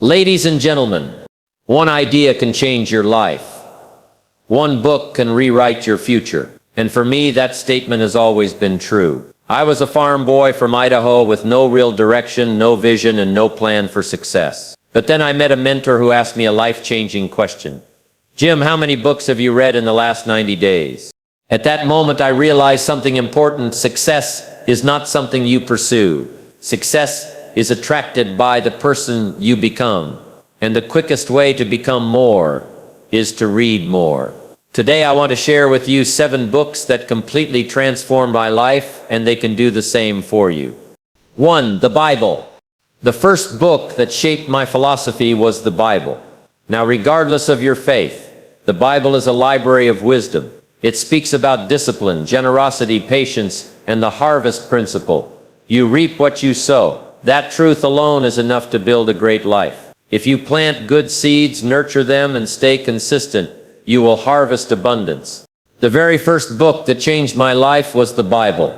Ladies and gentlemen, one idea can change your life. One book can rewrite your future. And for me, that statement has always been true. I was a farm boy from Idaho with no real direction, no vision, and no plan for success. But then I met a mentor who asked me a life-changing question. Jim, how many books have you read in the last 90 days? At that moment, I realized something important. Success is not something you pursue. Success is attracted by the person you become. And the quickest way to become more is to read more. Today I want to share with you 7 books that completely transformed my life, and they can do the same for you. 1. The Bible. The first book that shaped my philosophy was the Bible. Now, regardless of your faith, the Bible is a library of wisdom. It speaks about discipline, generosity, patience, and the harvest principle. You reap what you sow. That truth alone is enough to build a great life. If you plant good seeds, nurture them, and stay consistent, you will harvest abundance. The very first book that changed my life was the Bible.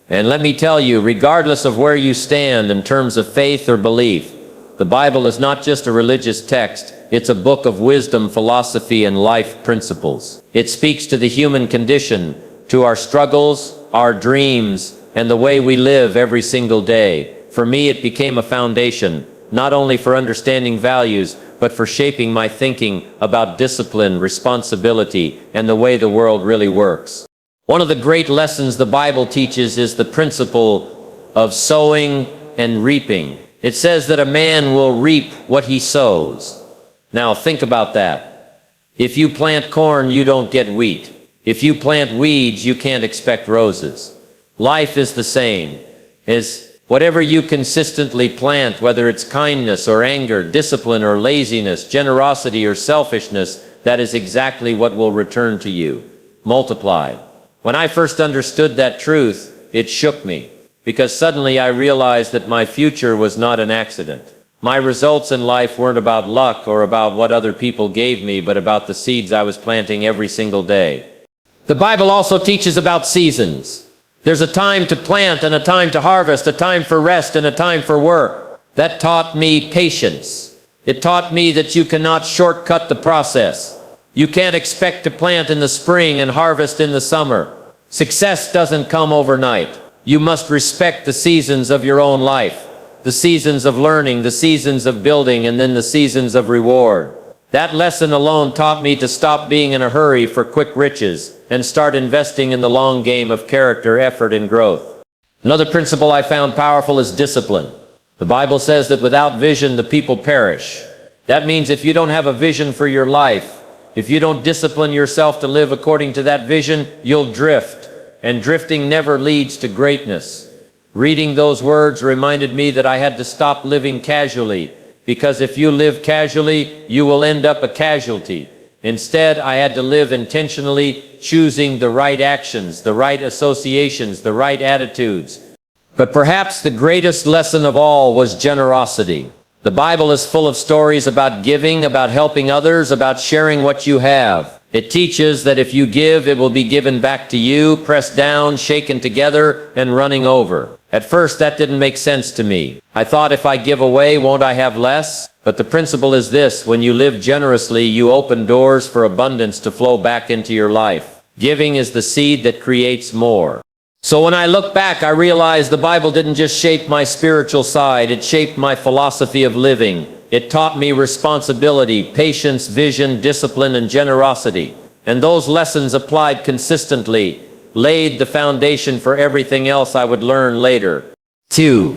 And let me tell you, regardless of where you stand in terms of faith or belief, the Bible is not just a religious text, it's a book of wisdom, philosophy, and life principles. It speaks to the human condition, to our struggles, our dreams, and the way we live every single day. For me, it became a foundation, not only for understanding values, but for shaping my thinking about discipline, responsibility, and the way the world really works. One of the great lessons the Bible teaches is the principle of sowing and reaping. It says that a man will reap what he sows. Now think about that. If you plant corn, you don't get wheat. If you plant weeds, you can't expect roses. Life is the same. Whatever you consistently plant, whether it's kindness or anger, discipline or laziness, generosity or selfishness, that is exactly what will return to you, multiplied. When I first understood that truth, it shook me, because suddenly I realized that my future was not an accident. My results in life weren't about luck or about what other people gave me, but about the seeds I was planting every single day. The Bible also teaches about seasons. There's a time to plant and a time to harvest, a time for rest and a time for work. That taught me patience. It taught me that you cannot shortcut the process. You can't expect to plant in the spring and harvest in the summer. Success doesn't come overnight. You must respect the seasons of your own life, the seasons of learning, the seasons of building, and then the seasons of reward. That lesson alone taught me to stop being in a hurry for quick riches and start investing in the long game of character, effort, and growth. Another principle I found powerful is discipline. The Bible says that without vision, the people perish. That means if you don't have a vision for your life, if you don't discipline yourself to live according to that vision, you'll drift. And drifting never leads to greatness. Reading those words reminded me that I had to stop living casually, because if you live casually, you will end up a casualty. Instead, I had to live intentionally, choosing the right actions, the right associations, the right attitudes. But perhaps the greatest lesson of all was generosity. The Bible is full of stories about giving, about helping others, about sharing what you have. It teaches that if you give, it will be given back to you, pressed down, shaken together, and running over. At first, that didn't make sense to me. I thought, if I give away, won't I have less? But the principle is this: when you live generously, you open doors for abundance to flow back into your life. Giving is the seed that creates more. So when I look back, I realize the Bible didn't just shape my spiritual side, it shaped my philosophy of living. It taught me responsibility, patience, vision, discipline, and generosity. And those lessons applied consistently laid the foundation for everything else I would learn later. 2.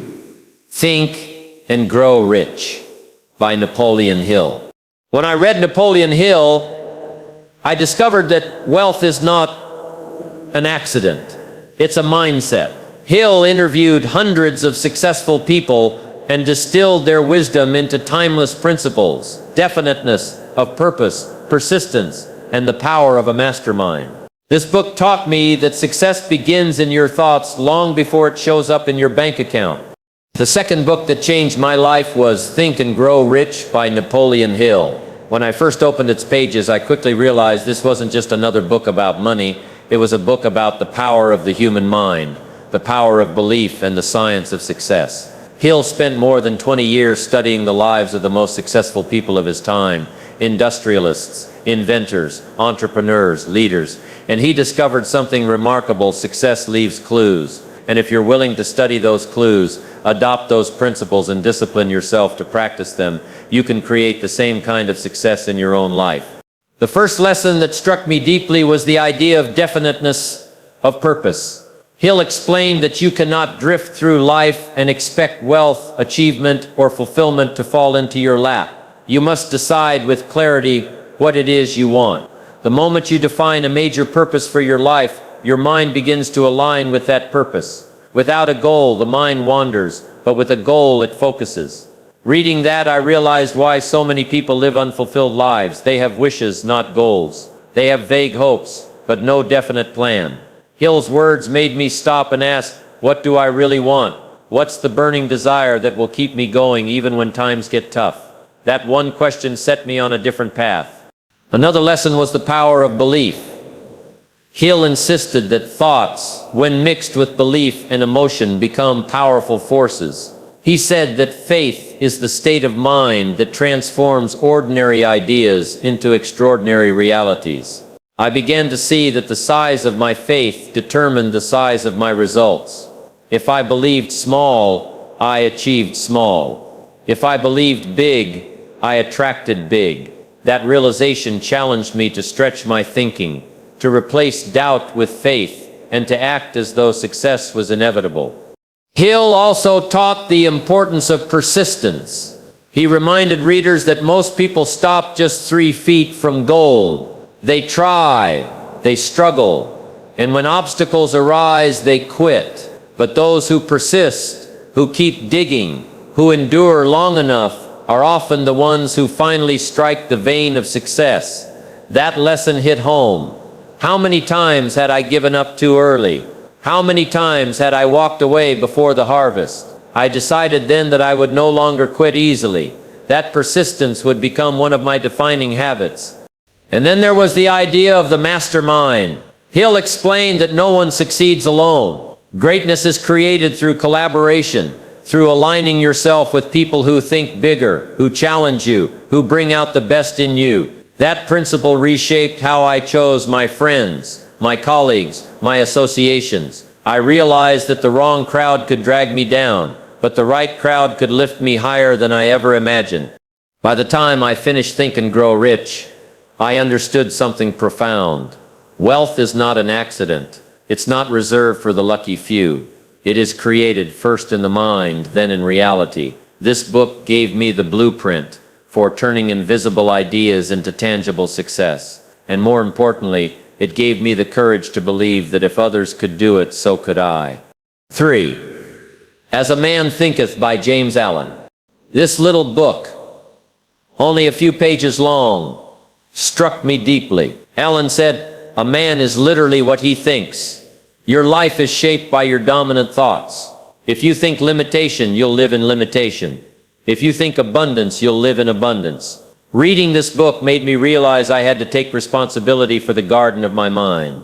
Think and Grow Rich by Napoleon Hill. When I read Napoleon Hill, I discovered that wealth is not an accident. It's a mindset. Hill interviewed hundreds of successful people and distilled their wisdom into timeless principles, definiteness of purpose, persistence, and the power of a mastermind. This book taught me that success begins in your thoughts long before it shows up in your bank account. The second book that changed my life was Think and Grow Rich by Napoleon Hill. When I first opened its pages, I quickly realized this wasn't just another book about money. It was a book about the power of the human mind, the power of belief, and the science of success. Hill spent more than 20 years studying the lives of the most successful people of his time, industrialists, inventors, entrepreneurs, leaders, and he discovered something remarkable: success leaves clues. And if you're willing to study those clues, adopt those principles, and discipline yourself to practice them, you can create the same kind of success in your own life. The first lesson that struck me deeply was the idea of definiteness of purpose. Hill explained that you cannot drift through life and expect wealth, achievement, or fulfillment to fall into your lap. You must decide with clarity what it is you want. The moment you define a major purpose for your life, your mind begins to align with that purpose. Without a goal, the mind wanders, but with a goal, it focuses. Reading that, I realized why so many people live unfulfilled lives. They have wishes, not goals. They have vague hopes, but no definite plan. Hill's words made me stop and ask, what do I really want? What's the burning desire that will keep me going even when times get tough? That one question set me on a different path. Another lesson was the power of belief. Hill insisted that thoughts, when mixed with belief and emotion, become powerful forces. He said that faith is the state of mind that transforms ordinary ideas into extraordinary realities. I began to see that the size of my faith determined the size of my results. If I believed small, I achieved small. If I believed big, I attracted big. That realization challenged me to stretch my thinking, to replace doubt with faith, and to act as though success was inevitable. Hill also taught the importance of persistence. He reminded readers that most people stop just 3 feet from goal. They try, they struggle, and when obstacles arise, they quit. But those who persist, who keep digging, who endure long enough, are often the ones who finally strike the vein of success. That lesson hit home. How many times had I given up too early? How many times had I walked away before the harvest? I decided then that I would no longer quit easily. That persistence would become one of my defining habits. And then there was the idea of the mastermind. Hill explained that no one succeeds alone. Greatness is created through collaboration, through aligning yourself with people who think bigger, who challenge you, who bring out the best in you. That principle reshaped how I chose my friends, my colleagues, my associations. I realized that the wrong crowd could drag me down, but the right crowd could lift me higher than I ever imagined. By the time I finished Think and Grow Rich, I understood something profound. Wealth is not an accident. It's not reserved for the lucky few. It is created first in the mind, then in reality. This book gave me the blueprint for turning invisible ideas into tangible success. And more importantly, it gave me the courage to believe that if others could do it, so could I. 3. As a Man Thinketh by James Allen. This little book, only a few pages long, struck me deeply. Allen said, "A man is literally what he thinks. Your life is shaped by your dominant thoughts. If you think limitation, you'll live in limitation. If you think abundance, you'll live in abundance." Reading this book made me realize I had to take responsibility for the garden of my mind.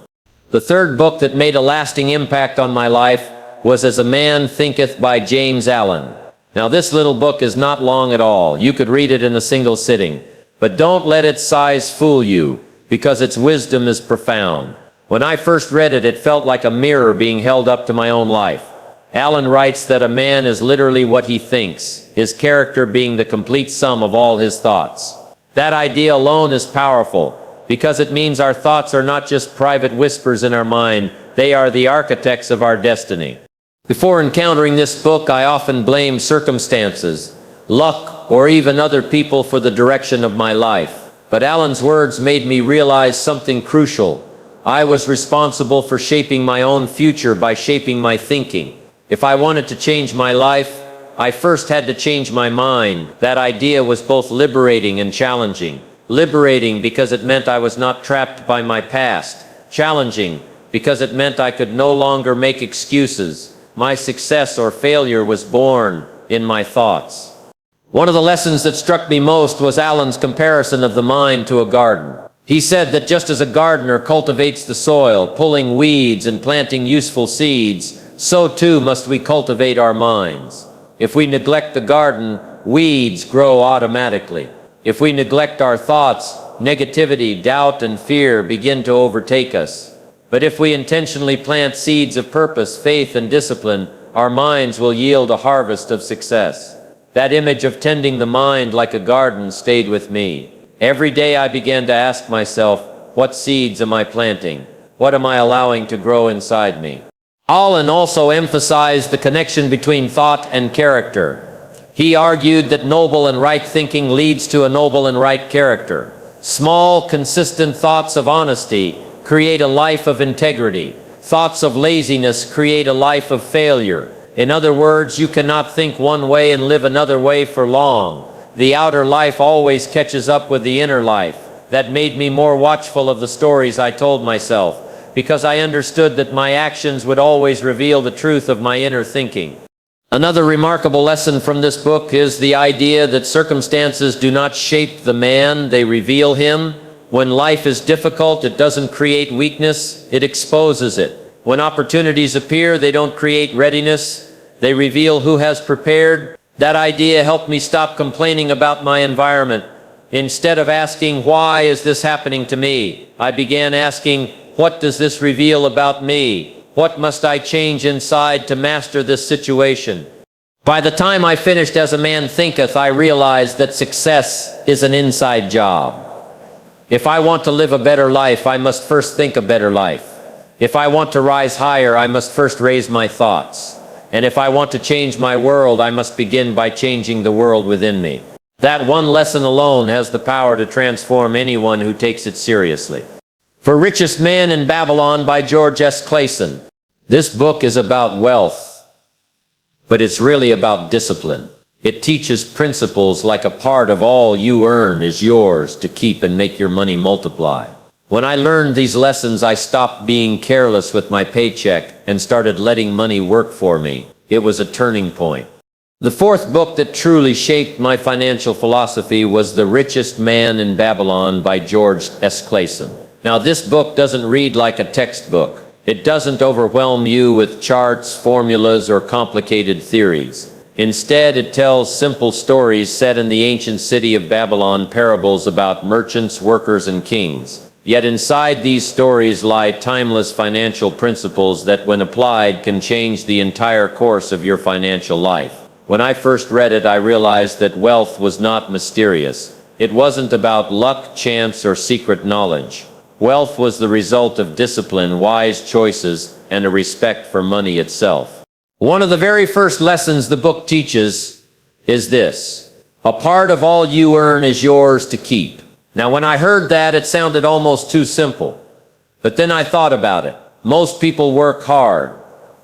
The third book that made a lasting impact on my life was As a Man Thinketh by James Allen. Now this little book is not long at all. You could read it in a single sitting. But don't let its size fool you, because its wisdom is profound. When I first read it, it felt like a mirror being held up to my own life. Allen writes that a man is literally what he thinks, his character being the complete sum of all his thoughts. That idea alone is powerful, because it means our thoughts are not just private whispers in our mind, they are the architects of our destiny. Before encountering this book, I often blamed circumstances, luck, or even other people for the direction of my life. But Allen's words made me realize something crucial. I was responsible for shaping my own future by shaping my thinking. If I wanted to change my life, I first had to change my mind. That idea was both liberating and challenging. Liberating because it meant I was not trapped by my past. Challenging because it meant I could no longer make excuses. My success or failure was born in my thoughts. One of the lessons that struck me most was Allen's comparison of the mind to a garden. He said that just as a gardener cultivates the soil, pulling weeds and planting useful seeds, so too must we cultivate our minds. If we neglect the garden, weeds grow automatically. If we neglect our thoughts, negativity, doubt, and fear begin to overtake us. But if we intentionally plant seeds of purpose, faith, and discipline, our minds will yield a harvest of success. That image of tending the mind like a garden stayed with me. Every day I began to ask myself, what seeds am I planting? What am I allowing to grow inside me? Allen also emphasized the connection between thought and character. He argued that noble and right thinking leads to a noble and right character. Small, consistent thoughts of honesty create a life of integrity. Thoughts of laziness create a life of failure. In other words, you cannot think one way and live another way for long. The outer life always catches up with the inner life. That made me more watchful of the stories I told myself, because I understood that my actions would always reveal the truth of my inner thinking. Another remarkable lesson from this book is the idea that circumstances do not shape the man, they reveal him. When life is difficult, it doesn't create weakness, it exposes it. When opportunities appear, they don't create readiness, they reveal who has prepared. That idea helped me stop complaining about my environment. Instead of asking, why is this happening to me? I began asking, what does this reveal about me? What must I change inside to master this situation? By the time I finished As a Man Thinketh, I realized that success is an inside job. If I want to live a better life, I must first think a better life. If I want to rise higher, I must first raise my thoughts. And if I want to change my world, I must begin by changing the world within me. That one lesson alone has the power to transform anyone who takes it seriously. For Richest Man in Babylon by George S. Clason. This book is about wealth, but it's really about discipline. It teaches principles like a part of all you earn is yours to keep and make your money multiply. When I learned these lessons, I stopped being careless with my paycheck and started letting money work for me. It was a turning point. The fourth book that truly shaped my financial philosophy was The Richest Man in Babylon by George S. Clason. Now, this book doesn't read like a textbook. It doesn't overwhelm you with charts, formulas, or complicated theories. Instead, it tells simple stories set in the ancient city of Babylon, parables about merchants, workers, and kings. Yet inside these stories lie timeless financial principles that, when applied, can change the entire course of your financial life. When I first read it, I realized that wealth was not mysterious. It wasn't about luck, chance, or secret knowledge. Wealth was the result of discipline, wise choices, and a respect for money itself. One of the very first lessons the book teaches is this: a part of all you earn is yours to keep. Now, when I heard that, it sounded almost too simple. But then I thought about it. Most people work hard,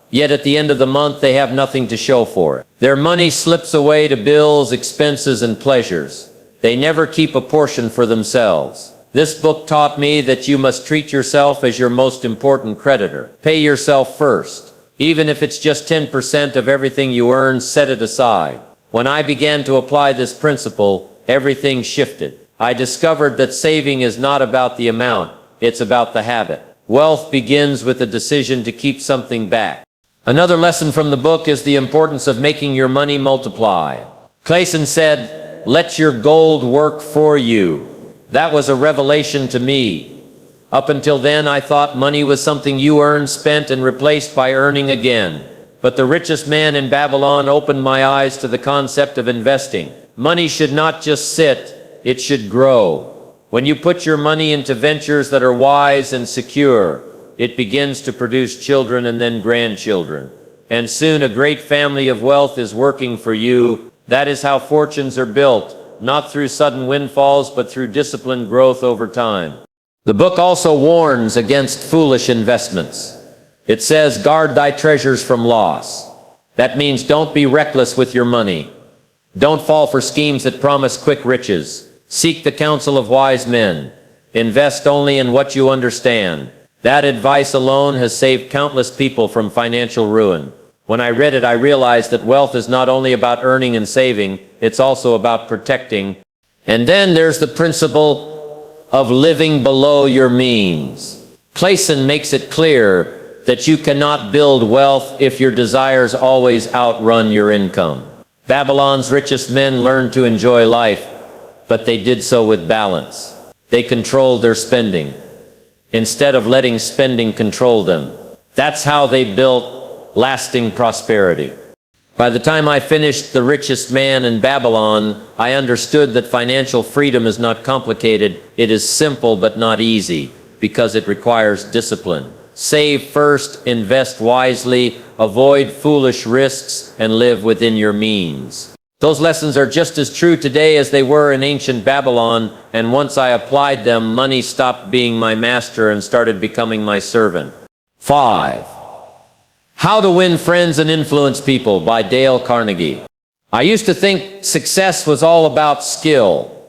yet at the end of the month they have nothing to show for it. Their money slips away to bills, expenses, and pleasures. They never keep a portion for themselves. This book taught me that you must treat yourself as your most important creditor. Pay yourself first. Even if it's just 10% of everything you earn, set it aside. When I began to apply this principle, everything shifted. I discovered that saving is not about the amount, it's about the habit. Wealth begins with the decision to keep something back. Another lesson from the book is the importance of making your money multiply. Clason said, "Let your gold work for you." That was a revelation to me. Up until then, I thought money was something you earned, spent, and replaced by earning again. But The Richest Man in Babylon opened my eyes to the concept of investing. Money should not just sit, it should grow. When you put your money into ventures that are wise and secure, it begins to produce children and then grandchildren. And soon a great family of wealth is working for you. That is how fortunes are built, not through sudden windfalls, but through disciplined growth over time. The book also warns against foolish investments. It says, guard thy treasures from loss. That means don't be reckless with your money. Don't fall for schemes that promise quick riches. Seek the counsel of wise men. Invest only in what you understand. That advice alone has saved countless people from financial ruin. When I read it, I realized that wealth is not only about earning and saving, it's also about protecting. And then there's the principle of living below your means. Clason makes it clear that you cannot build wealth if your desires always outrun your income. Babylon's richest men learned to enjoy life, but they did so with balance. They controlled their spending, instead of letting spending control them. That's how they built lasting prosperity. By the time I finished The Richest Man in Babylon, I understood that financial freedom is not complicated. It is simple but not easy, because it requires discipline. Save first, invest wisely, avoid foolish risks, and live within your means. Those lessons are just as true today as they were in ancient Babylon, and once I applied them, money stopped being my master and started becoming my servant. 5. How to Win Friends and Influence People by Dale Carnegie. I used to think success was all about skill,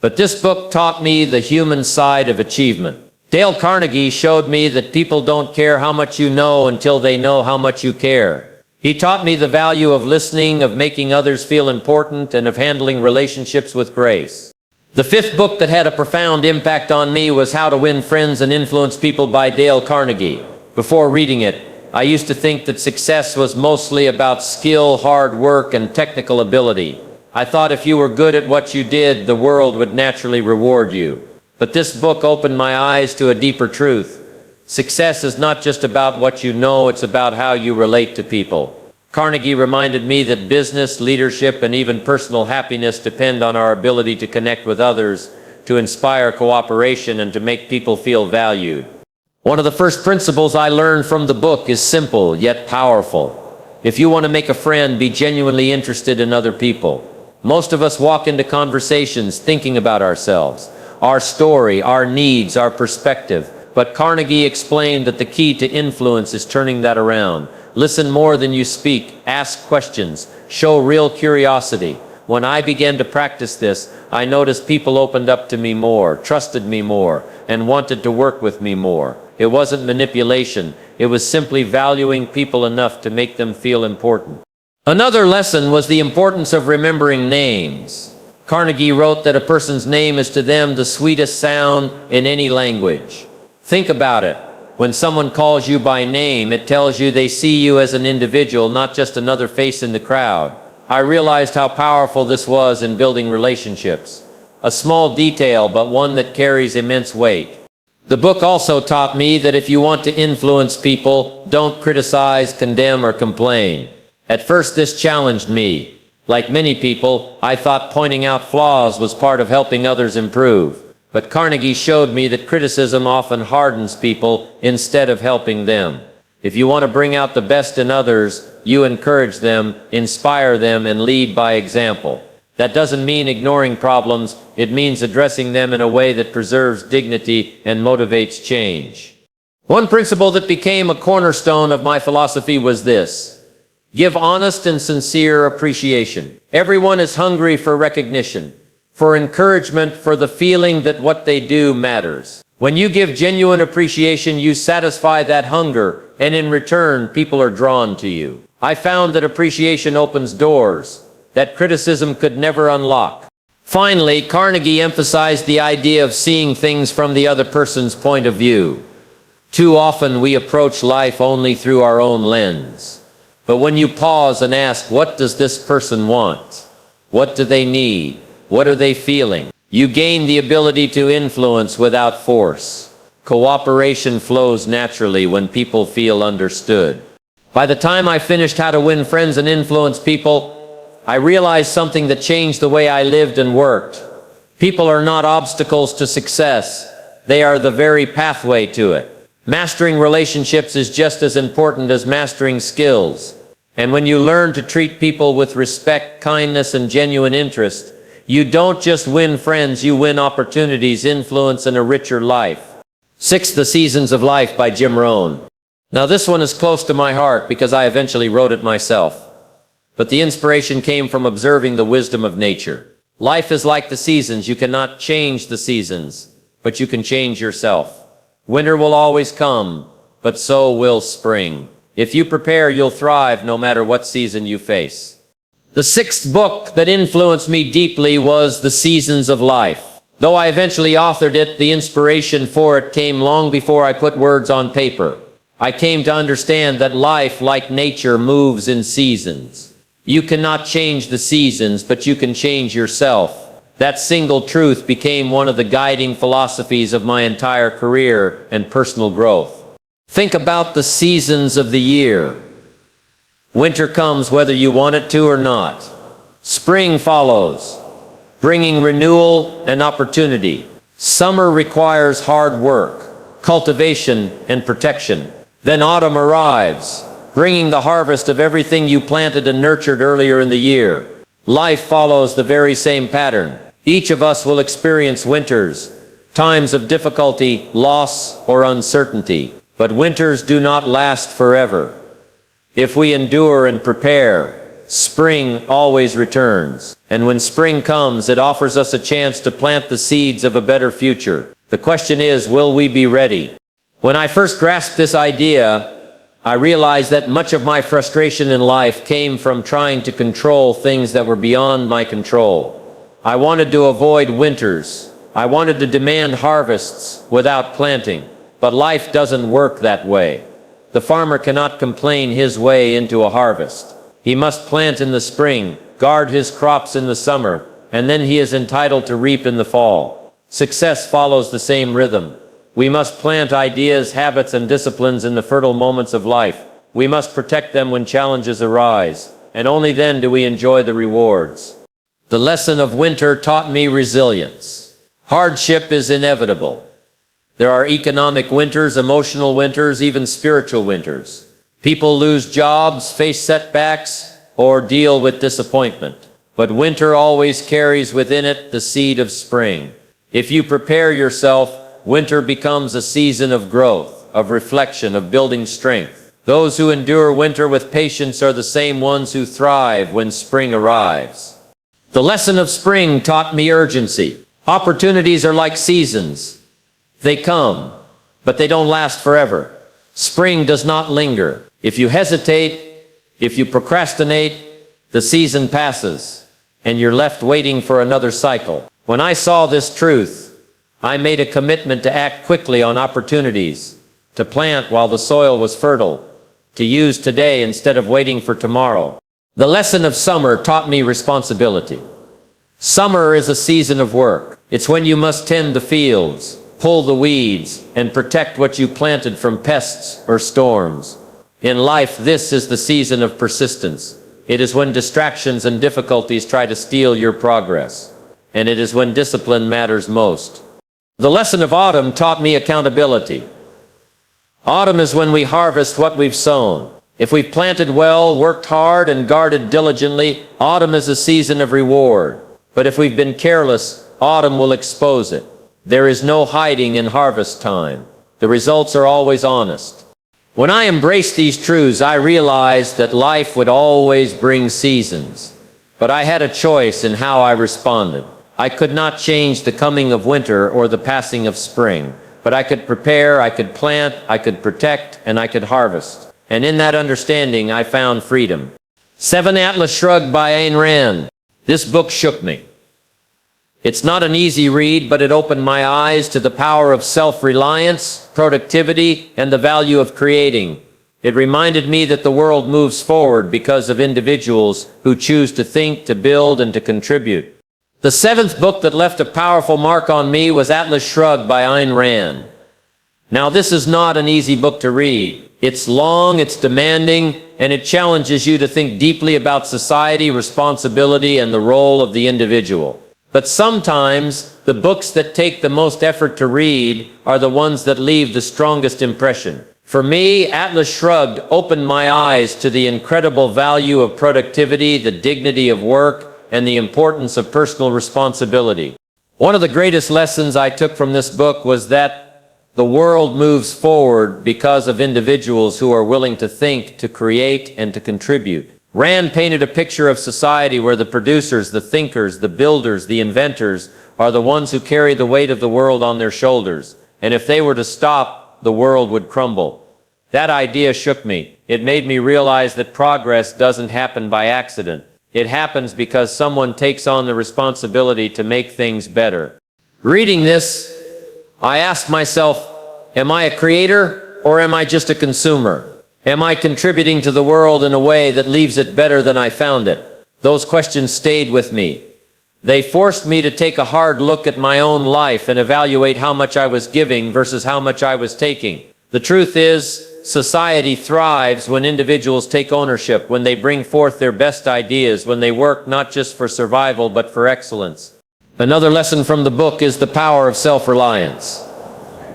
but this book taught me the human side of achievement. Dale Carnegie showed me that people don't care how much you know until they know how much you care. He taught me the value of listening, of making others feel important, and of handling relationships with grace. The 5th book that had a profound impact on me was How to Win Friends and Influence People by Dale Carnegie. Before reading it, I used to think that success was mostly about skill, hard work, and technical ability. I thought if you were good at what you did, the world would naturally reward you. But this book opened my eyes to a deeper truth. Success is not just about what you know, it's about how you relate to people. Carnegie reminded me that business, leadership, and even personal happiness depend on our ability to connect with others, to inspire cooperation, and to make people feel valued. One of the first principles I learned from the book is simple yet powerful. If you want to make a friend, be genuinely interested in other people. Most of us walk into conversations thinking about ourselves, our story, our needs, our perspective. But Carnegie explained that the key to influence is turning that around. Listen more than you speak, ask questions, show real curiosity. When I began to practice this, I noticed people opened up to me more, trusted me more, and wanted to work with me more. It wasn't manipulation, it was simply valuing people enough to make them feel important. Another lesson was the importance of remembering names. Carnegie wrote that a person's name is to them the sweetest sound in any language. Think about it. When someone calls you by name, it tells you they see you as an individual, not just another face in the crowd. I realized how powerful this was in building relationships. A small detail, but one that carries immense weight. The book also taught me that if you want to influence people, don't criticize, condemn, or complain. At first, this challenged me. Like many people, I thought pointing out flaws was part of helping others improve. But Carnegie showed me that criticism often hardens people instead of helping them. If you want to bring out the best in others, you encourage them, inspire them, and lead by example. That doesn't mean ignoring problems, it means addressing them in a way that preserves dignity and motivates change. One principle that became a cornerstone of my philosophy was this: give honest and sincere appreciation. Everyone is hungry for recognition, for encouragement, for the feeling that what they do matters. When you give genuine appreciation, you satisfy that hunger, and in return, people are drawn to you. I found that appreciation opens doors that criticism could never unlock. Finally, Carnegie emphasized the idea of seeing things from the other person's point of view. Too often we approach life only through our own lens. But when you pause and ask, what does this person want? What do they need? What are they feeling? You gain the ability to influence without force. Cooperation flows naturally when people feel understood. By the time I finished How to Win Friends and Influence People, I realized something that changed the way I lived and worked. People are not obstacles to success. They are the very pathway to it. Mastering relationships is just as important as mastering skills. And when you learn to treat people with respect, kindness, and genuine interest, you don't just win friends, you win opportunities, influence, and a richer life. 6. The Seasons of Life by Jim Rohn. Now this one is close to my heart because I eventually wrote it myself. But the inspiration came from observing the wisdom of nature. Life is like the seasons. You cannot change the seasons, but you can change yourself. Winter will always come, but so will spring. If you prepare, you'll thrive no matter what season you face. The 6th book that influenced me deeply was The Seasons of Life. Though I eventually authored it, the inspiration for it came long before I put words on paper. I came to understand that life, like nature, moves in seasons. You cannot change the seasons, but you can change yourself. That single truth became one of the guiding philosophies of my entire career and personal growth. Think about the seasons of the year. Winter comes whether you want it to or not. Spring follows, bringing renewal and opportunity. Summer requires hard work, cultivation, and protection. Then autumn arrives, bringing the harvest of everything you planted and nurtured earlier in the year. Life follows the very same pattern. Each of us will experience winters, times of difficulty, loss, or uncertainty. But winters do not last forever. If we endure and prepare, spring always returns. And when spring comes, it offers us a chance to plant the seeds of a better future. The question is, will we be ready? When I first grasped this idea, I realized that much of my frustration in life came from trying to control things that were beyond my control. I wanted to avoid winters. I wanted to demand harvests without planting. But life doesn't work that way. The farmer cannot complain his way into a harvest. He must plant in the spring, guard his crops in the summer, and then he is entitled to reap in the fall. Success follows the same rhythm. We must plant ideas, habits, and disciplines in the fertile moments of life. We must protect them when challenges arise, and only then do we enjoy the rewards. The lesson of winter taught me resilience. Hardship is inevitable. There are economic winters, emotional winters, even spiritual winters. People lose jobs, face setbacks, or deal with disappointment. But winter always carries within it the seed of spring. If you prepare yourself, winter becomes a season of growth, of reflection, of building strength. Those who endure winter with patience are the same ones who thrive when spring arrives. The lesson of spring taught me urgency. Opportunities are like seasons. They come, but they don't last forever. Spring does not linger. If you hesitate, if you procrastinate, the season passes, and you're left waiting for another cycle. When I saw this truth, I made a commitment to act quickly on opportunities, to plant while the soil was fertile, to use today instead of waiting for tomorrow. The lesson of summer taught me responsibility. Summer is a season of work. It's when you must tend the fields, pull the weeds, and protect what you planted from pests or storms. In life, this is the season of persistence. It is when distractions and difficulties try to steal your progress. And it is when discipline matters most. The lesson of autumn taught me accountability. Autumn is when we harvest what we've sown. If we've planted well, worked hard, and guarded diligently, autumn is a season of reward. But if we've been careless, autumn will expose it. There is no hiding in harvest time. The results are always honest. When I embraced these truths, I realized that life would always bring seasons. But I had a choice in how I responded. I could not change the coming of winter or the passing of spring. But I could prepare, I could plant, I could protect, and I could harvest. And in that understanding, I found freedom. 7 Atlas Shrugged by Ayn Rand. This book shook me. It's not an easy read, but it opened my eyes to the power of self-reliance, productivity, and the value of creating. It reminded me that the world moves forward because of individuals who choose to think, to build, and to contribute. The 7th book that left a powerful mark on me was Atlas Shrugged by Ayn Rand. Now, this is not an easy book to read. It's long, it's demanding, and it challenges you to think deeply about society, responsibility, and the role of the individual. But sometimes, the books that take the most effort to read are the ones that leave the strongest impression. For me, Atlas Shrugged opened my eyes to the incredible value of productivity, the dignity of work, and the importance of personal responsibility. One of the greatest lessons I took from this book was that the world moves forward because of individuals who are willing to think, to create, and to contribute. Rand painted a picture of society where the producers, the thinkers, the builders, the inventors are the ones who carry the weight of the world on their shoulders. And if they were to stop, the world would crumble. That idea shook me. It made me realize that progress doesn't happen by accident. It happens because someone takes on the responsibility to make things better. Reading this, I asked myself, am I a creator or am I just a consumer? Am I contributing to the world in a way that leaves it better than I found it? Those questions stayed with me. They forced me to take a hard look at my own life and evaluate how much I was giving versus how much I was taking. The truth is, society thrives when individuals take ownership, when they bring forth their best ideas, when they work not just for survival but for excellence. Another lesson from the book is the power of self-reliance.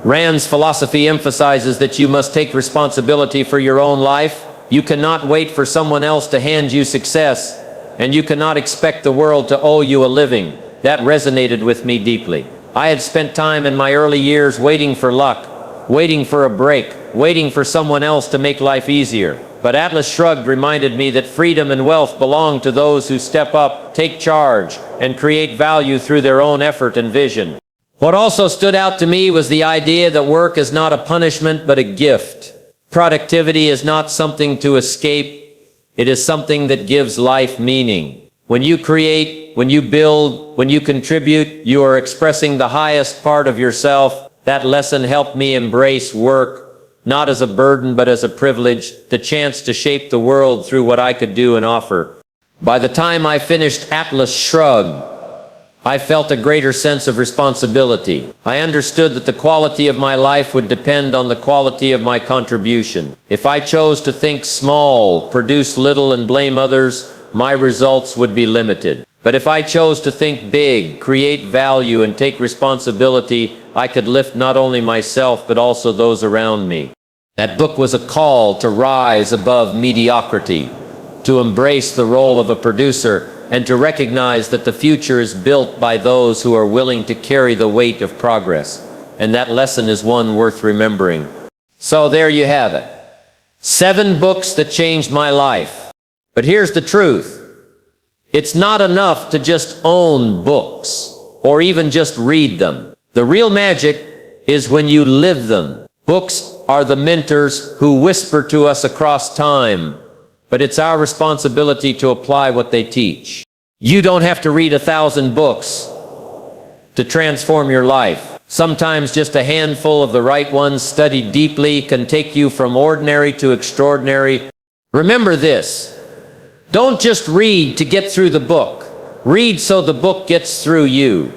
Rand's philosophy emphasizes that you must take responsibility for your own life. You cannot wait for someone else to hand you success, and you cannot expect the world to owe you a living. That resonated with me deeply. I had spent time in my early years waiting for luck, waiting for a break, waiting for someone else to make life easier. But Atlas Shrugged reminded me that freedom and wealth belong to those who step up, take charge, and create value through their own effort and vision. What also stood out to me was the idea that work is not a punishment but a gift. Productivity is not something to escape. It is something that gives life meaning. When you create, when you build, when you contribute, you are expressing the highest part of yourself. That lesson helped me embrace work, not as a burden but as a privilege, the chance to shape the world through what I could do and offer. By the time I finished Atlas Shrugged, I felt a greater sense of responsibility. I understood that the quality of my life would depend on the quality of my contribution. If I chose to think small, produce little, and blame others, my results would be limited. But if I chose to think big, create value, and take responsibility, I could lift not only myself but also those around me. That book was a call to rise above mediocrity, to embrace the role of a producer, and to recognize that the future is built by those who are willing to carry the weight of progress. And that lesson is one worth remembering. So there you have it. 7 books that changed my life. But here's the truth. It's not enough to just own books, or even just read them. The real magic is when you live them. Books are the mentors who whisper to us across time, but it's our responsibility to apply what they teach. You don't have to read 1,000 books to transform your life. Sometimes just a handful of the right ones studied deeply can take you from ordinary to extraordinary. Remember this. Don't just read to get through the book. Read so the book gets through you.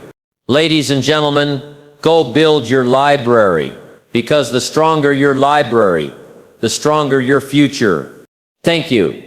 Ladies and gentlemen, go build your library, because the stronger your library, the stronger your future. Thank you.